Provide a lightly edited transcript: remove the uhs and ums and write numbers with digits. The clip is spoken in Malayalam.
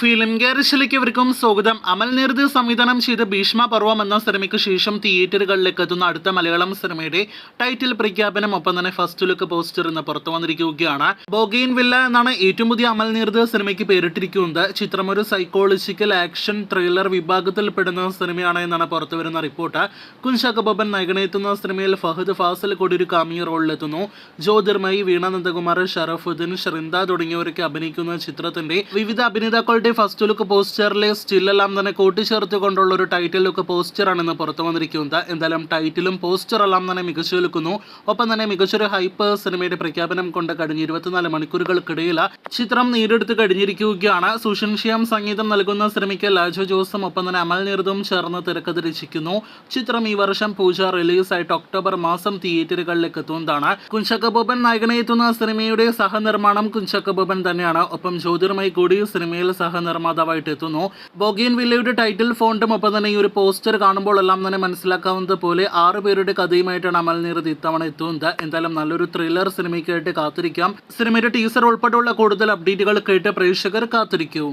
ഫിലിം ഗാരേജിലേക്ക് ഇവർക്കും സ്വാഗതം. അമൽ നീർദ് സംവിധാനം ചെയ്ത ഭീഷ്മ പർവം എന്ന സിനിമയ്ക്ക് ശേഷം തിയേറ്ററുകളിലേക്ക് എത്തുന്ന അടുത്ത മലയാളം സിനിമയുടെ ടൈറ്റിൽ പ്രഖ്യാപനം ഒപ്പം തന്നെ ഫസ്റ്റ് ലുക്ക് പോസ്റ്റർ ഇന്ന് പുറത്തു വന്നിരിക്കുകയാണ്. ബോഗെയിൻ വില്ല എന്നാണ് ഏറ്റവും പുതിയ അമൽ നീർദ് സിനിമയ്ക്ക് പേരിട്ടിരിക്കുന്നത്. ചിത്രം ഒരു സൈക്കോളജിക്കൽ ആക്ഷൻ ത്രില്ലർ വിഭാഗത്തിൽ പെടുന്ന സിനിമയാണ് എന്നാണ് പുറത്തു വരുന്ന റിപ്പോർട്ട്. കുഞ്ചാക്കോ ബോബൻ നായകനെത്തുന്ന സിനിമയിൽ ഫഹദ് ഫാസിൽ കൂടി ഒരു കാമിയോ റോളിലെത്തുന്നു. ജ്യോതിർമയി, വീണ നന്ദകുമാർ, ഷറഫുദ്ദീൻ, ഷറിന്ദ തുടങ്ങിയവരൊക്കെ അഭിനയിക്കുന്ന ചിത്രത്തിന്റെ വിവിധ അഭിനേതാക്കളുടെ ഫസ്റ്റ് ലുക്ക് പോസ്റ്ററിലെ സ്റ്റില്ലെല്ലാം തന്നെ കൂട്ടിച്ചേർത്തുകൊണ്ടുള്ള ഒരു ടൈറ്റിൽ ലുക്ക് പോസ്റ്ററാണ് ഇന്ന് പുറത്തു വന്നിരിക്കുന്നത്. എന്തായാലും ടൈറ്റിലും പോസ്റ്ററെല്ലാം തന്നെ മികച്ചു നിൽക്കുന്നു. ഒപ്പം തന്നെ മികച്ചൊരു ഹൈപ്പ് സിനിമയുടെ പ്രഖ്യാപനം കൊണ്ട് കഴിഞ്ഞ 24 മണിക്കൂറുകൾക്കിടയിൽ ചിത്രം നേടിയെടുത്ത് കഴിഞ്ഞിരിക്കുകയാണ്. സുഷിൻ ശ്യാം സംഗീതം നൽകുന്ന സിനിമയ്ക്ക് ലാജോ ജോസും ഒപ്പം തന്നെ അമൽ നീർദും ചേർന്ന് തിരക്കഥ രചിക്കുന്നു. ചിത്രം ഈ വർഷം പൂജ റിലീസായിട്ട് ഒക്ടോബർ മാസം തിയേറ്ററുകളിലേക്ക് എത്തുന്നതാണ്. കുഞ്ചാക്കോ ബോബൻ നായകനെ എത്തുന്ന സിനിമയുടെ സഹനിർമ്മാണം കുഞ്ചാക്കോ ബോബൻ തന്നെയാണ്. ഒപ്പം ജ്യോതിർമയി കൂടി സിനിമയിൽ സഹനിർമ്മാതാവായിട്ട് എത്തുന്നു. ബോഗെയിൻ വില്ലയുടെ ടൈറ്റിൽ ഫോണ്ടും ഒപ്പം തന്നെ ഈ ഒരു പോസ്റ്റർ കാണുമ്പോൾ എല്ലാം തന്നെ മനസ്സിലാക്കാവുന്നത് പോലെ 6 പേരുടെ കഥയുമായിട്ടാണ് അമൽ നീർദ് ഇത്തവണ എത്തുന്നത്. എന്തായാലും നല്ലൊരു ത്രില്ലർ സിനിമയ്ക്കായിട്ട് കാത്തിരിക്കാം. സിനിമയുടെ ടീസർ ഉൾപ്പെടെയുള്ള കൂടുതൽ അപ്ഡേറ്റുകൾ കേട്ട് പ്രേക്ഷകർ കാത്തിരിക്കൂ.